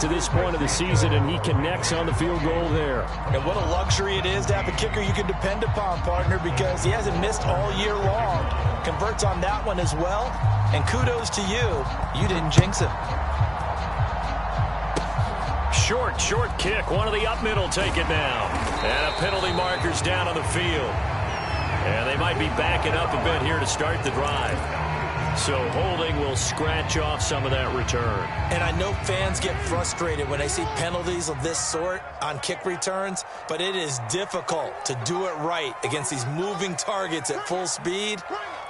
To this point of the season, and he connects on the field goal there. And what a luxury it is to have a kicker you can depend upon, partner, because he hasn't missed all year long. Converts on that one as well, and kudos to you. You didn't jinx him. Short kick. One of the up middle take it now. And a penalty marker's down on the field. And they might be backing up a bit here to start the drive. So holding will scratch off some of that return. And I know fans get frustrated when they see penalties of this sort on kick returns, but it is difficult to do it right against these moving targets at full speed.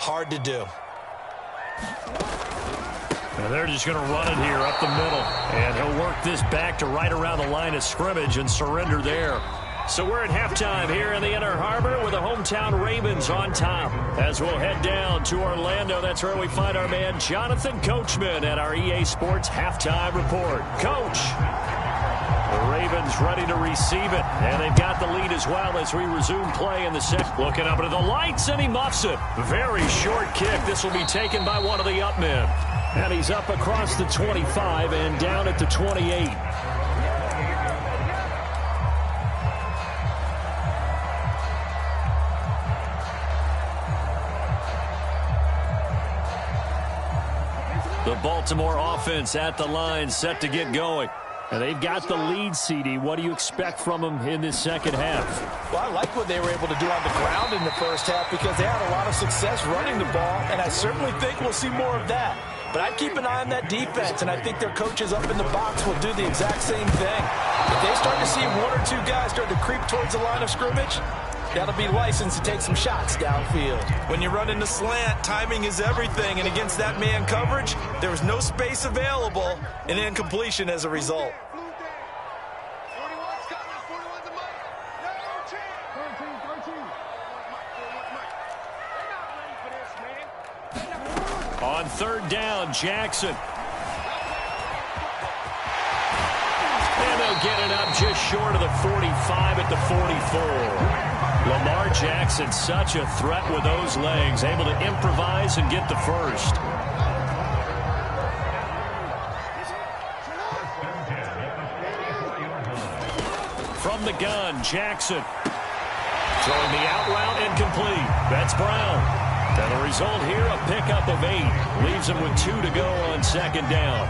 Hard to do. And they're just going to run it here up the middle. And he'll work this back to right around the line of scrimmage and surrender there. So we're at halftime here in the Inner Harbor with the hometown Ravens on top. As we'll head down to Orlando, that's where we find our man Jonathan Coachman at our EA Sports Halftime Report. Coach, the Ravens ready to receive it, and they've got the lead as well as we resume play in the second. Looking up into the lights, and he muffs it. Very short kick. This will be taken by one of the up men. And he's up across the 25 and down at the 28. The Baltimore offense at the line, set to get going. And they've got the lead, CD. What do you expect from them in this second half? Well, I like what they were able to do on the ground in the first half because they had a lot of success running the ball, and I certainly think we'll see more of that. But I'd keep an eye on that defense, and I think their coaches up in the box will do the exact same thing. If they start to see one or two guys start to creep towards the line of scrimmage, that'll be licensed to take some shots downfield. When you run in the slant, timing is everything, and against that man coverage, there was no space available, and incompletion as a result. On third down, Jackson. And they'll get it up just short of the 45 at the 44. Lamar Jackson, such a threat with those legs, able to improvise and get the first. From the gun, Jackson. Throwing the out route and complete. That's Brown. And the result here, a pickup of 8. Leaves him with 2 to go on second down.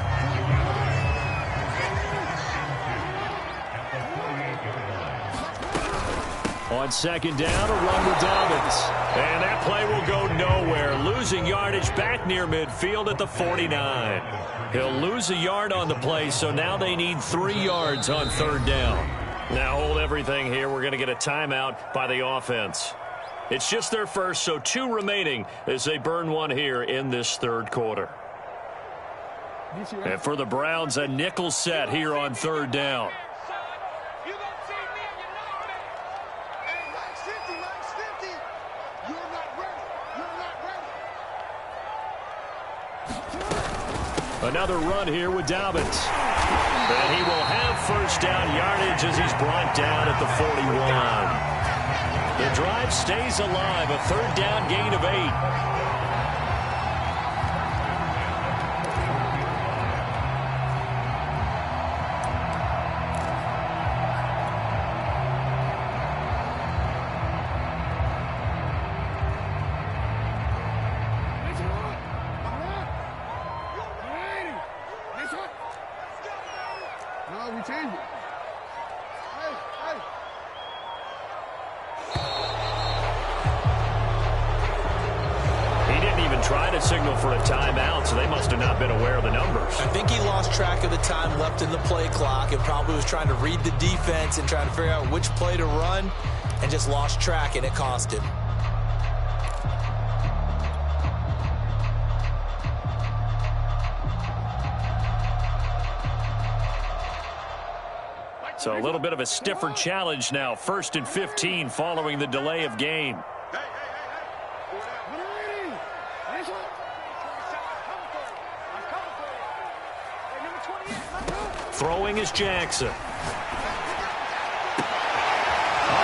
On second down, a run with Dobbins. And that play will go nowhere. Losing yardage back near midfield at the 49. He'll lose a yard on the play, so now they need 3 yards on third down. Now hold everything here. We're going to get a timeout by the offense. It's just their first, so 2 remaining as they burn one here in this third quarter. And for the Browns, a nickel set here on third down. Another run here with Dobbins. And he will have first down yardage as he's brought down at the 41. The drive stays alive, a third down gain of 8. Try to signal for a timeout, so they must have not been aware of the numbers. I think he lost track of the time left in the play clock and probably was trying to read the defense and trying to figure out which play to run and just lost track, and it cost him. So a little bit of a stiffer challenge now. 1st and 15 following the delay of game. Throwing is Jackson. Oh,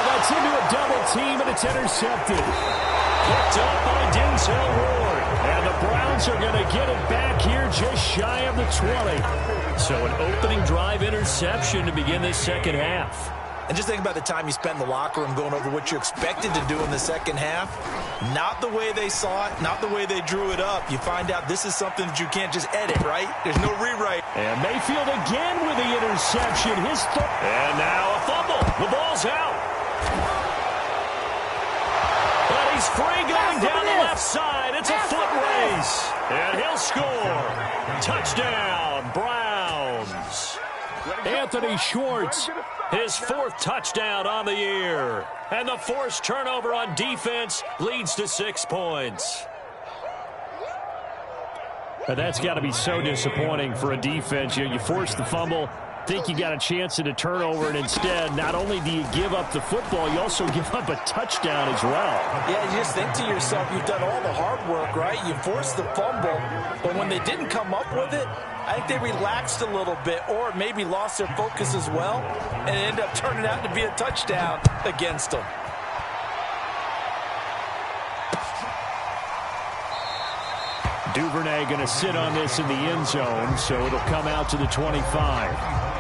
that's into a double team, and it's intercepted. Picked up by Denzel Ward. And the Browns are going to get it back here just shy of the 20. So an opening drive interception to begin this second half. And just think about the time you spent in the locker room going over what you expected to do in the second half. Not the way they saw it, not the way they drew it up. You find out this is something that you can't just edit, right? There's no rewrite. And Mayfield again with the interception. And now a fumble. The ball's out. But he's free going down the left side. It's a foot race. And he'll score. Touchdown, Browns. Anthony Schwartz, his 4th touchdown on the year. And the forced turnover on defense leads to 6 points. And that's got to be so disappointing for a defense. You force the fumble, think you got a chance at a turnover, and instead, not only do you give up the football, you also give up a touchdown as well. Yeah, you just think to yourself, you've done all the hard work, right? You forced the fumble, but when they didn't come up with it, I think they relaxed a little bit or maybe lost their focus as well, and it ended up turning out to be a touchdown against them. Duvernay going to sit on this in the end zone, so it'll come out to the 25.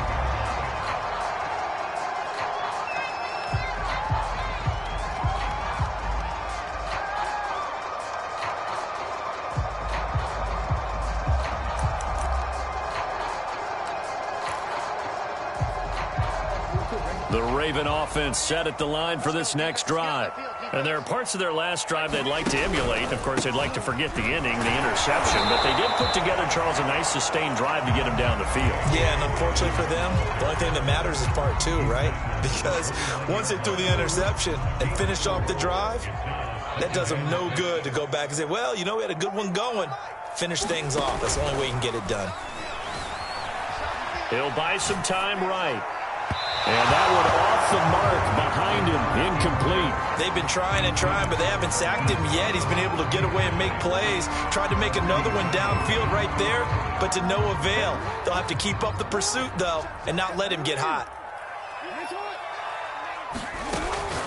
The Raven offense set at the line for this next drive. And there are parts of their last drive they'd like to emulate. Of course, they'd like to forget the inning, the interception. But they did put together, Charles, a nice sustained drive to get him down the field. Yeah, and unfortunately for them, the only thing that matters is part 2, right? Because once they threw the interception and finished off the drive, that does them no good to go back and say, well, you know, we had a good one going. Finish things off. That's the only way you can get it done. He'll buy some time right. And that one off the mark behind him, incomplete. They've been trying and trying, but they haven't sacked him yet. He's been able to get away and make plays. Tried to make another one downfield right there, but to no avail. They'll have to keep up the pursuit, though, and not let him get hot.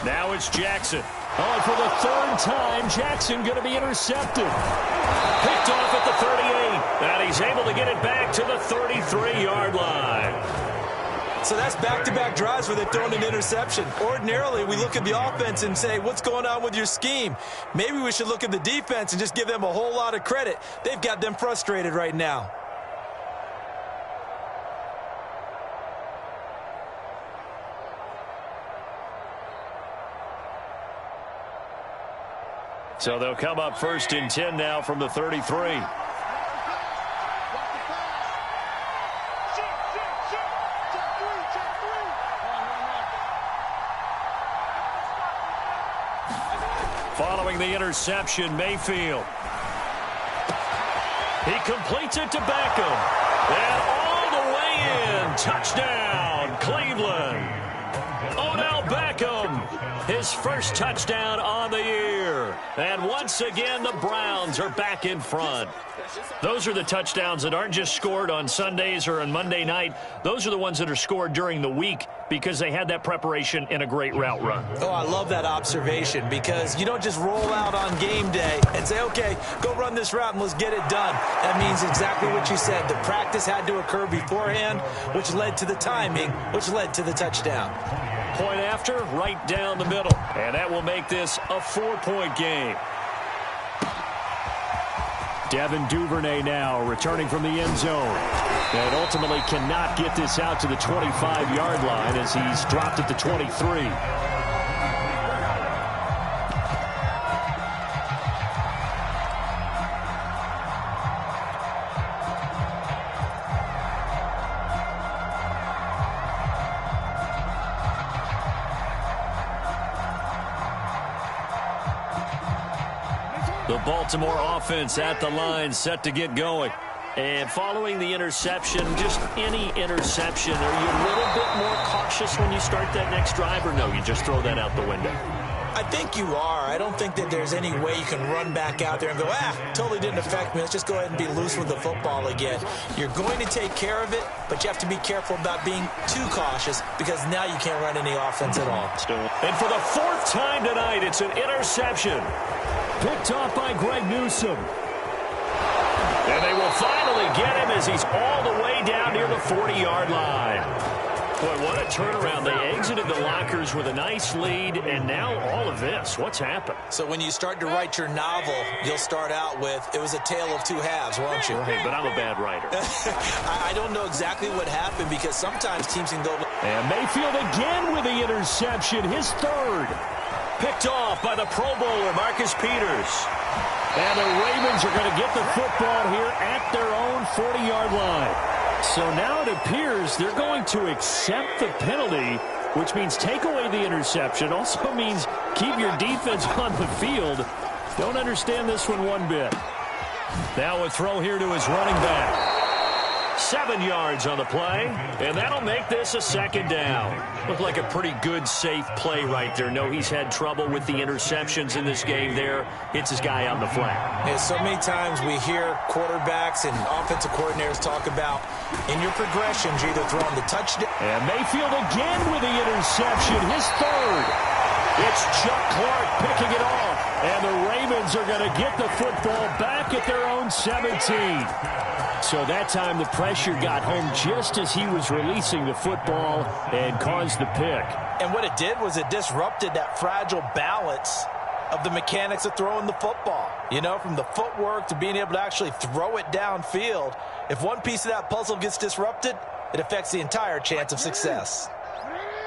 Now it's Jackson. Oh, for the 3rd time, Jackson going to be intercepted. Picked off at the 38, and he's able to get it back to the 33-yard line. So that's back-to-back drives where they've thrown an interception. Ordinarily, we look at the offense and say, what's going on with your scheme? Maybe we should look at the defense and just give them a whole lot of credit. They've got them frustrated right now. So they'll come up 1st and 10 now from the 33. Following the interception, Mayfield. He completes it to Beckham. And all the way in. Touchdown, Cleveland. Odell Beckham, his 1st touchdown on the year. And once again, the Browns are back in front. Those are the touchdowns that aren't just scored on Sundays or on Monday night. Those are the ones that are scored during the week because they had that preparation and a great route run. Oh, I love that observation because you don't just roll out on game day and say, okay, go run this route and let's get it done. That means exactly what you said. The practice had to occur beforehand, which led to the timing, which led to the touchdown. Point after, right down the middle. And that will make this a 4-point game. Devin Duvernay now returning from the end zone. And ultimately cannot get this out to the 25-yard line as he's dropped at the 23. The Baltimore offense at the line, set to get going. And following the interception, just any interception, are you a little bit more cautious when you start that next drive, or no, you just throw that out the window? I think you are. I don't think that there's any way you can run back out there and go, totally didn't affect me. Let's just go ahead and be loose with the football again. You're going to take care of it, but you have to be careful about being too cautious because now you can't run any offense at all. And for the 4th time tonight, it's an interception. Picked off by Greg Newsome. And they will finally get him as he's all the way down near the 40-yard line. Boy, what a turnaround. They exited the lockers with a nice lead, and now all of this. What's happened? So when you start to write your novel, you'll start out with, it was a tale of two halves, won't you? Right, but I'm a bad writer. I don't know exactly what happened because sometimes teams can go... And Mayfield again with the interception, his third. Picked off by the Pro Bowler, Marcus Peters. And the Ravens are going to get the football here at their own 40-yard line. So now it appears they're going to accept the penalty, which means take away the interception. Also means keep your defense on the field. Don't understand this one bit. Now a throw here to his running back. 7 yards on the play, and that'll make this a second down. Looked like a pretty good, safe play right there. No, he's had trouble with the interceptions in this game there. Hits his guy out in the flat. Yeah, so many times we hear quarterbacks and offensive coordinators talk about in your progressions, you're either throwing the touchdown. And Mayfield again with the interception, his third. It's Chuck Clark picking it off, and the Ravens are going to get the football back at their own 17. So that time the pressure got home just as he was releasing the football and caused the pick. And what it did was it disrupted that fragile balance of the mechanics of throwing the football. You know, from the footwork to being able to actually throw it downfield. If one piece of that puzzle gets disrupted, it affects the entire chance of success.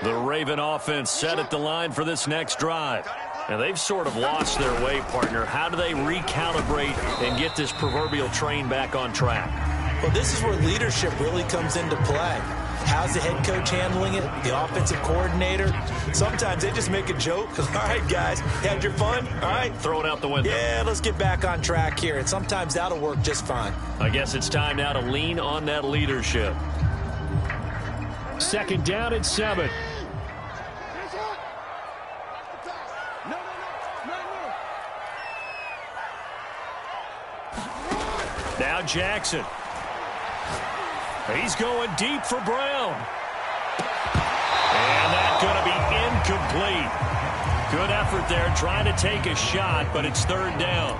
The Raven offense set at the line for this next drive. And they've sort of lost their way, partner. How do they recalibrate and get this proverbial train back on track? Well, this is where leadership really comes into play. How's the head coach handling it? The offensive coordinator? Sometimes they just make a joke. All right, guys, had your fun? All right. Throw it out the window. Yeah, let's get back on track here. And sometimes that'll work just fine. I guess it's time now to lean on that leadership. Second down at 7. Now Jackson. He's going deep for Brown. And that's going to be incomplete. Good effort there trying to take a shot, but it's third down.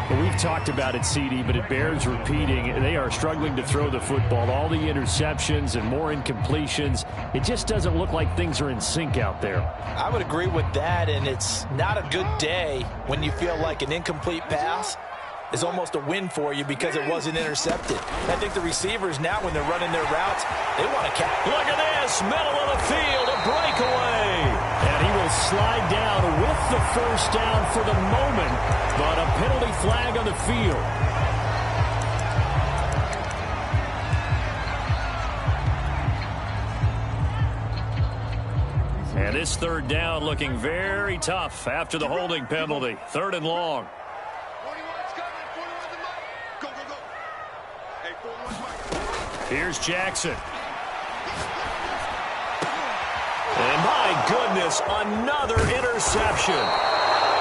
Well, we've talked about it, CD, but it bears repeating. They are struggling to throw the football. All the interceptions and more incompletions. It just doesn't look like things are in sync out there. I would agree with that, and it's not a good day when you feel like an incomplete pass is almost a win for you because it wasn't intercepted. I think the receivers now, when they're running their routes, they want to catch. Look at this, middle of the field, a breakaway. And he will slide down with the first down for the moment, but a penalty flag on the field. And this third down looking very tough after the holding penalty. Third and long. Here's Jackson. And my goodness, another interception.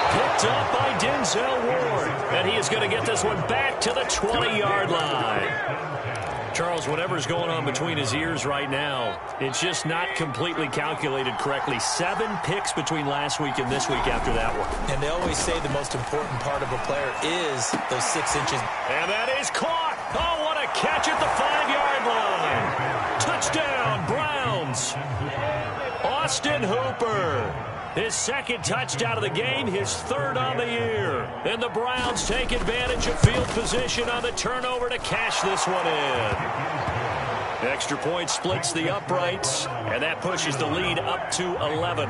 Picked up by Denzel Ward. And he is going to get this one back to the 20-yard line. Charles, whatever's going on between his ears right now, it's just not completely calculated correctly. 7 picks between last week and this week after that one. And they always say the most important part of a player is those 6 inches. And that is caught. Oh, what a catch at the 5-yard line. Touchdown, Browns. Austin Hooper. His second touchdown of the game, his third on the year. And the Browns take advantage of field position on the turnover to cash this one in. Extra point splits the uprights, and that pushes the lead up to 11.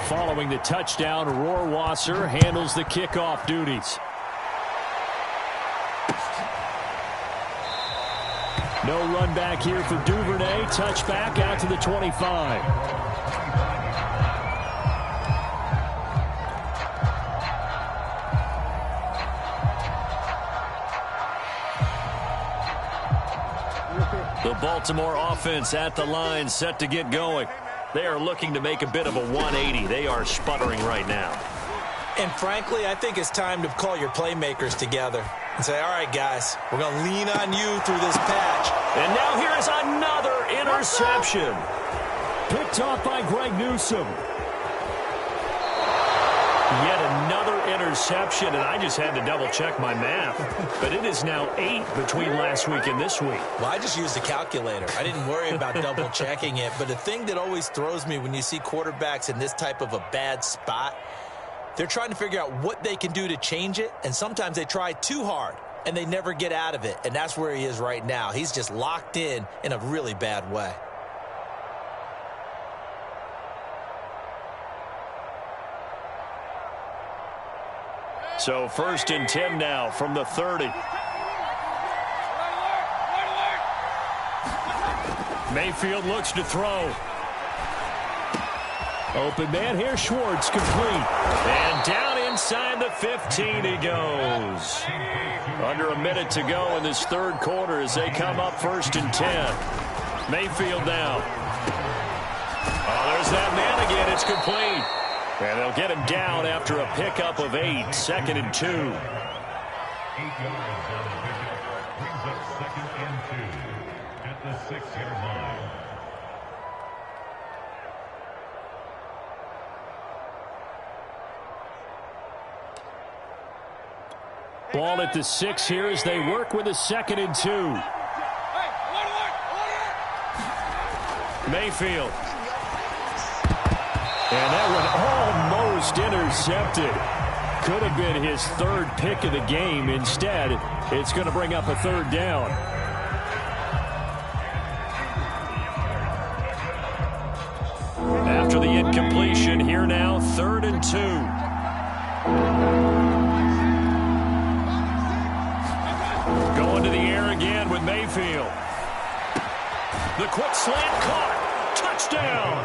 Following the touchdown, Rohrwasser handles the kickoff duties. No run back here for Duvernay. Touchback out to the 25. The Baltimore offense at the line, set to get going. They are looking to make a bit of a 180. They are sputtering right now. And frankly, I think it's time to call your playmakers together and say, all right, guys, we're going to lean on you through this patch. And now here is another interception. Picked off by Greg Newsome. Yet another interception, and I just had to double-check my math. But it is now 8 between last week and this week. Well, I just used a calculator. I didn't worry about double-checking it. But the thing that always throws me when you see quarterbacks in this type of a bad spot, they're trying to figure out what they can do to change it, and sometimes they try too hard, and they never get out of it. And that's where he is right now. He's just locked in a really bad way. So 1st and 10 now from the 30. Mayfield looks to throw. Open man here, Schwartz, complete. And down inside the 15 he goes. Under a minute to go in this third quarter as they come up 1st and 10. Mayfield now. Oh, there's that man again. It's complete. And they'll get him down after a pickup of 8. 2nd and 2. 8 yards out of the pickup. Brings up 2nd and 2 at the 6-yard line. Ball at the 6 here as they work with a 2nd and 2. Mayfield. And that one almost intercepted. Could have been his 3rd pick of the game. Instead, it's going to bring up a 3rd down. After the incompletion, here now, 3rd and 2. Going to the air again with Mayfield. The quick slant caught. Touchdown.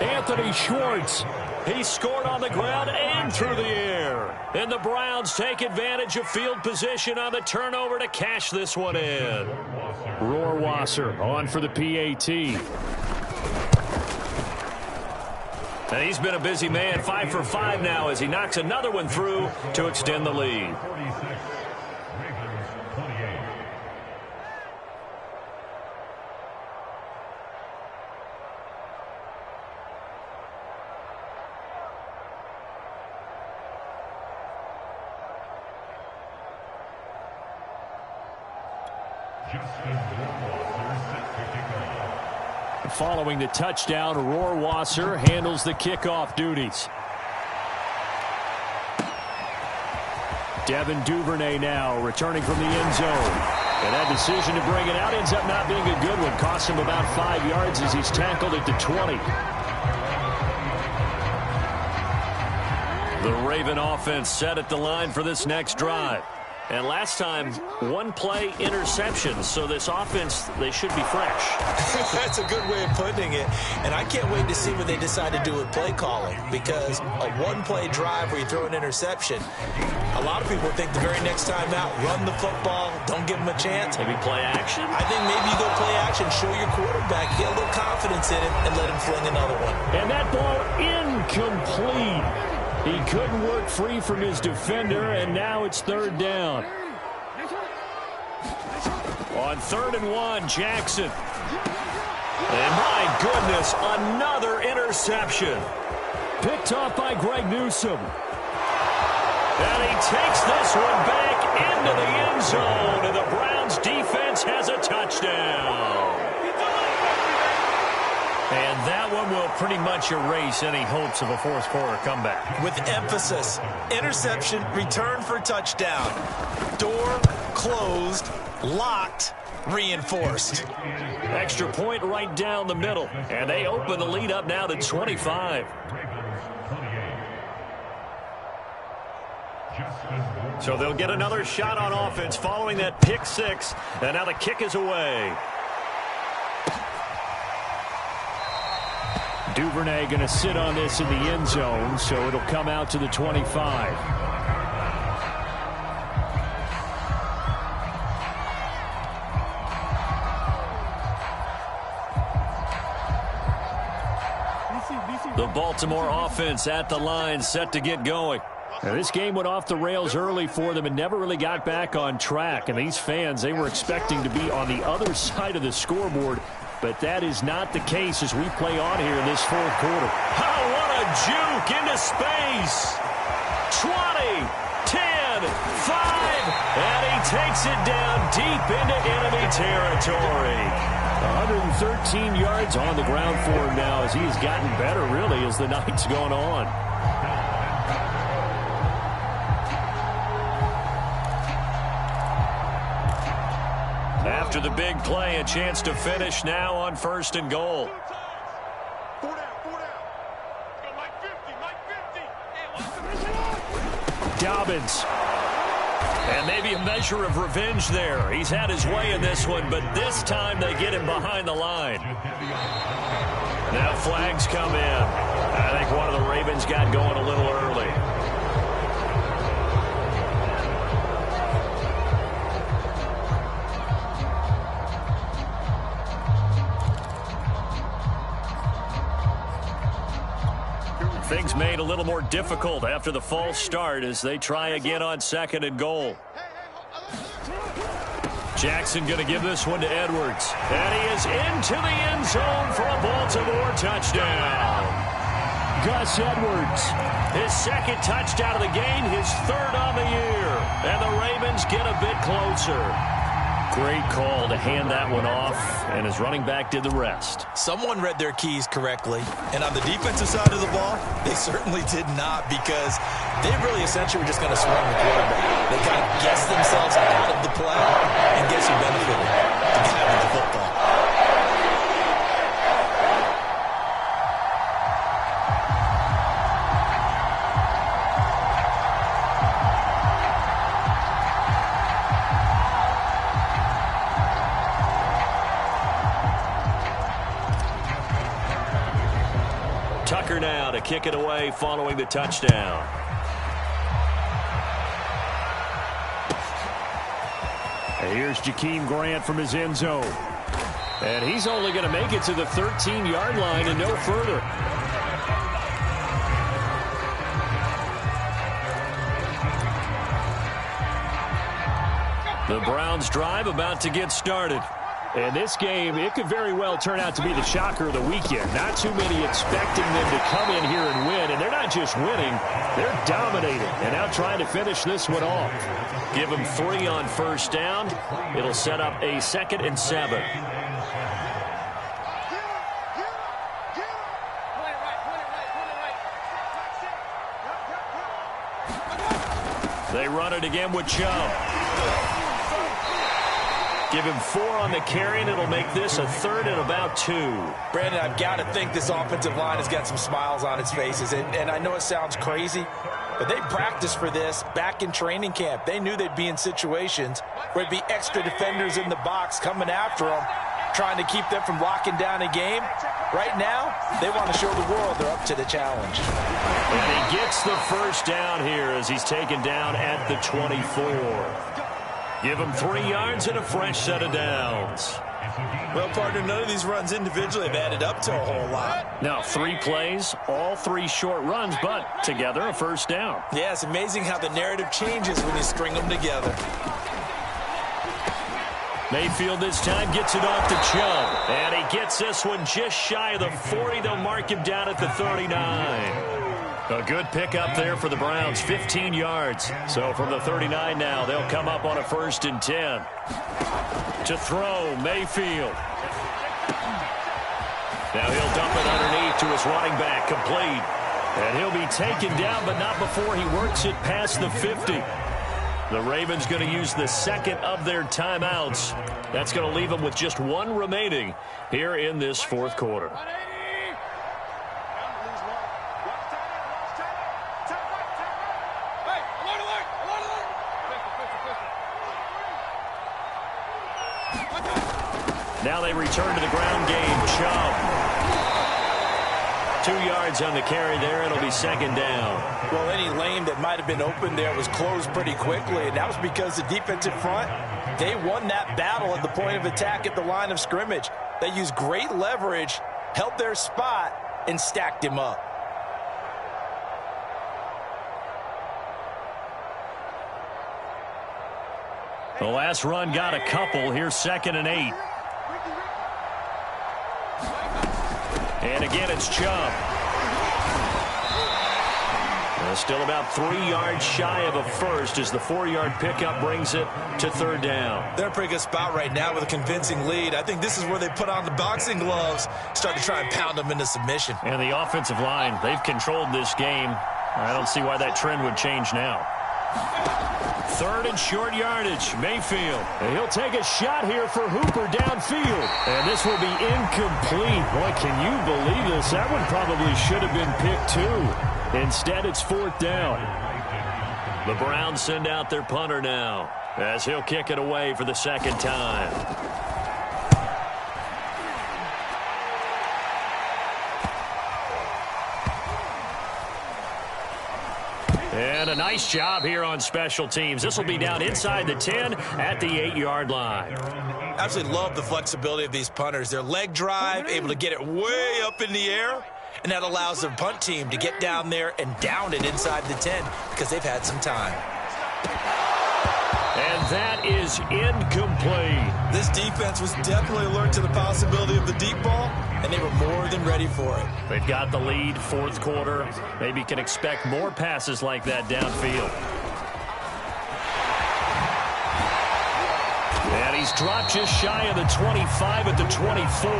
Anthony Schwartz. He scored on the ground and through the air. And the Browns take advantage of field position on the turnover to cash this one in. Rohrwasser on for the PAT. And he's been a busy man, 5 for 5 now as he knocks another one through to extend the lead. 46, Ravens 28. Following the touchdown, Rohrwasser handles the kickoff duties. Devin Duvernay now returning from the end zone. And that decision to bring it out ends up not being a good one. Costs him about 5 yards as he's tackled at the 20. The Raven offense set at the line for this next drive. And last time, 1-play interception. So this offense, they should be fresh. That's a good way of putting it. And I can't wait to see what they decide to do with play calling. Because a 1-play drive where you throw an interception, a lot of people think the very next time out, run the football, don't give them a chance. Maybe play action? I think maybe you go play action, show your quarterback, get a little confidence in him, and let him fling another one. And that ball incomplete. He couldn't work free from his defender, and now it's 3rd down. On 3rd and 1, Jackson. And my goodness, another interception. Picked off by Greg Newsome. And he takes this one back into the end zone, and the Browns defense has a touchdown. And that one will pretty much erase any hopes of a fourth quarter comeback. With emphasis, interception, return for touchdown. Door closed, locked, reinforced. Extra point right down the middle. And they open the lead up now to 25. So they'll get another shot on offense following that pick 6. And now the kick is away. Duvernay going to sit on this in the end zone, so it'll come out to the 25. The Baltimore offense at the line, set to get going. Now, this game went off the rails early for them and never really got back on track. And these fans, they were expecting to be on the other side of the scoreboard. But that is not the case as we play on here in this fourth quarter. Oh, what a juke into space. 20, 10, 5, and he takes it down deep into enemy territory. 113 yards on the ground for him now as he's gotten better, really, as the night's gone on. After the big play, a chance to finish now on 1st and goal. Dobbins. And maybe a measure of revenge there. He's had his way in this one, but this time they get him behind the line. Now flags come in. I think one of the Ravens got going a little early. Things made a little more difficult after the false start as they try again on 2nd and goal. Jackson going to give this one to Edwards. And he is into the end zone for a Baltimore touchdown. Gus Edwards, his 2nd touchdown of the game, his 3rd on the year. And the Ravens get a bit closer. Great call to hand that one off, and his running back did the rest. Someone read their keys correctly, and on the defensive side of the ball, they certainly did not, because they really essentially were just going to swing the quarterback. They kind of guessed themselves out of the play, and guess who benefited? The guy with the football. Tucker now to kick it away following the touchdown. And here's Jakeem Grant from his end zone. And he's only going to make it to the 13-yard line and no further. The Browns drive about to get started. And this game, it could very well turn out to be the shocker of the weekend. Not too many expecting them to come in here and win. And they're not just winning, they're dominating. And now trying to finish this one off. Give them 3 on 1st down. It'll set up a 2nd and 7. They run it again with Chubb. Give him 4 on the carry, and it'll make this a 3rd and about 2. Brandon, I've got to think this offensive line has got some smiles on its faces. And I know it sounds crazy, but they practiced for this back in training camp. They knew they'd be in situations where there'd be extra defenders in the box coming after them, trying to keep them from locking down a game. Right now, they want to show the world they're up to the challenge. And he gets the 1st down here as he's taken down at the 24. Give him 3 yards and a fresh set of downs. Well, partner, none of these runs individually have added up to a whole lot. Now, 3 plays, all 3 short runs, but together a 1st down. Yeah, it's amazing how the narrative changes when you string them together. Mayfield this time gets it off to Chubb. And he gets this one just shy of the 40. They'll mark him down at the 39. A good pickup there for the Browns, 15 yards. So from the 39 now, they'll come up on a 1st and 10. To throw, Mayfield. Now he'll dump it underneath to his running back, complete. And he'll be taken down, but not before he works it past the 50. The Ravens going to use the 2nd of their timeouts. That's going to leave them with just 1 remaining here in this 4th quarter. Now they return to the ground game. Chubb. 2 yards on the carry there. It'll be 2nd down. Well, any lane that might have been open there was closed pretty quickly, and that was because the defensive front, they won that battle at the point of attack at the line of scrimmage. They used great leverage, held their spot, and stacked him up. The last run got a couple. Here's 2nd and 8. And again, it's Chubb. Still about 3 yards shy of a first as the 4-yard pickup brings it to third down. They're in a pretty good spot right now with a convincing lead. I think this is where they put on the boxing gloves, start to try and pound them into submission. And the offensive line, they've controlled this game. I don't see why that trend would change now. 3rd and short yardage. Mayfield. And he'll take a shot here for Hooper downfield. And this will be incomplete. Boy, can you believe this? That one probably should have been picked too. Instead, it's 4th down. The Browns send out their punter now as he'll kick it away for the 2nd time. And a nice job here on special teams. This will be down inside the 10 at the 8-yard line. Absolutely love the flexibility of these punters. Their leg drive, able to get it way up in the air, and that allows the punt team to get down there and down it inside the 10 because they've had some time. And that is incomplete. This defense was definitely alert to the possibility of the deep ball, and they were more than ready for it. They've got the lead, 4th quarter. Maybe can expect more passes like that downfield. And he's dropped just shy of the 25 at the 24.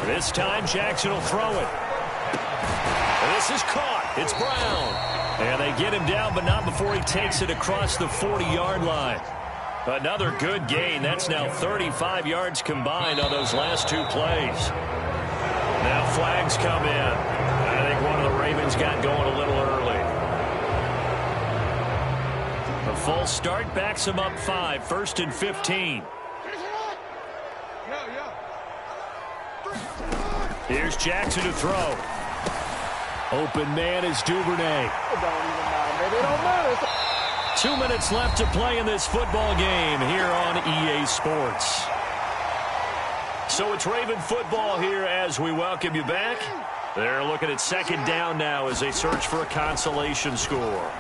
This time, Jackson will throw it. And this is caught. It's Brown. And they get him down, but not before he takes it across the 40-yard line. Another good gain. That's now 35 yards combined on those last 2 plays. Now flags come in. I think one of the Ravens got going a little early. A false start backs him up 5, 1st and 15. Here's Jackson to throw. Open man is Duvernay. It don't even matter, baby. It don't matter. 2 minutes left to play in this football game here on EA Sports. So it's Raven football here as we welcome you back. They're looking at 2nd down now as they search for a consolation score.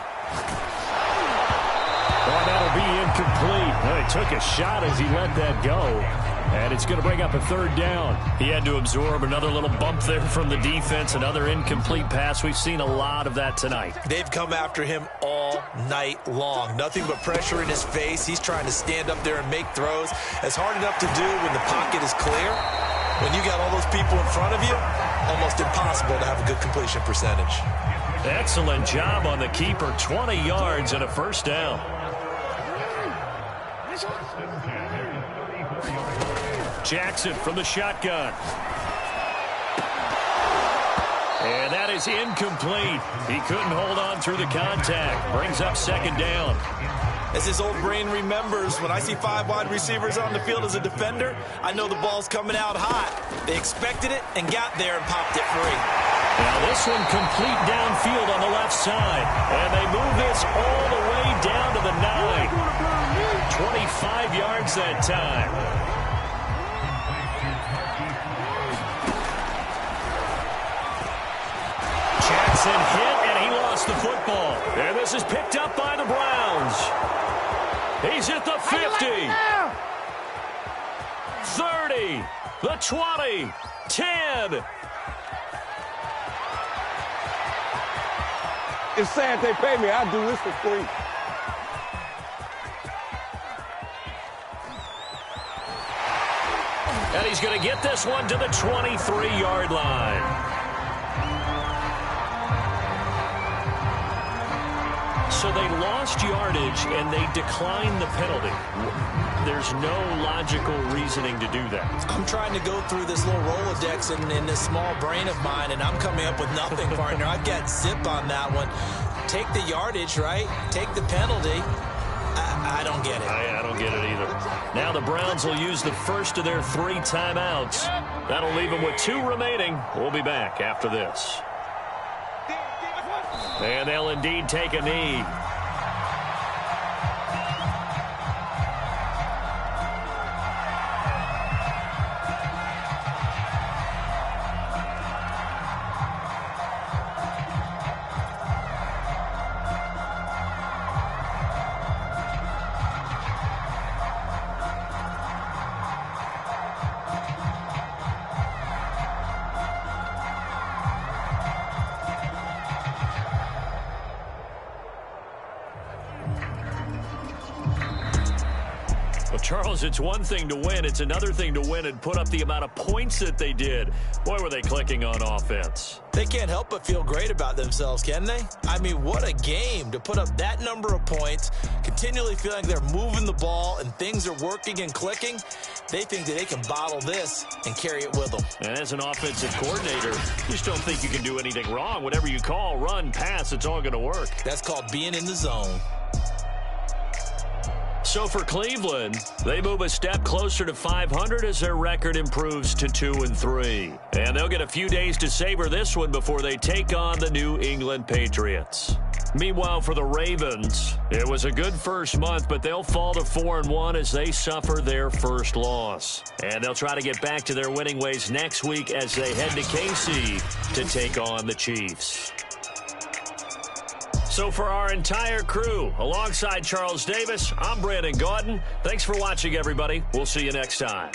Oh, that'll be incomplete. Well, he took a shot as he let that go. And it's going to bring up a 3rd down. He had to absorb another little bump there from the defense, another incomplete pass. We've seen a lot of that tonight. They've come after him all night long. Nothing but pressure in his face. He's trying to stand up there and make throws. It's hard enough to do when the pocket is clear. When you got all those people in front of you, almost impossible to have a good completion percentage. Excellent job on the keeper. 20 yards and a 1st down. Jackson from the shotgun. And that is incomplete. He couldn't hold on through the contact. Brings up 2nd down. As his old brain remembers, when I see 5 wide receivers on the field as a defender, I know the ball's coming out hot. They expected it and got there and popped it free. Now this one complete downfield on the left side. And they move this all the way down to the 9. 25 yards that time. Jackson hit, and he lost the football. And this is picked up by the Browns. He's at the 50. 30. The 20. 10. It's sad they pay me. I do this for free. And he's going to get this one to the 23-yard line. So they lost yardage, and they declined the penalty. There's no logical reasoning to do that. I'm trying to go through this little Rolodex in this small brain of mine, and I'm coming up with nothing, partner. I've got zip on that one. Take the yardage, right? Take the penalty. I don't get it. I don't get it either. Now the Browns will use the first of their 3 timeouts. That'll leave them with 2 remaining. We'll be back after this. And they'll indeed take a knee. Well, Charles, it's one thing to win. It's another thing to win and put up the amount of points that they did. Boy, were they clicking on offense. They can't help but feel great about themselves, can they? I mean, what a game to put up that number of points, continually feeling like they're moving the ball and things are working and clicking. They think that they can bottle this and carry it with them. And as an offensive coordinator, you just don't think you can do anything wrong. Whatever you call, run, pass, it's all going to work. That's called being in the zone. So for Cleveland, they move a step closer to 500 as their record improves to 2-3. And they'll get a few days to savor this one before they take on the New England Patriots. Meanwhile, for the Ravens, it was a good first month, but they'll fall to 4-1 as they suffer their first loss. And they'll try to get back to their winning ways next week as they head to KC to take on the Chiefs. So for our entire crew, alongside Charles Davis, I'm Brandon Gaudin. Thanks for watching, everybody. We'll see you next time.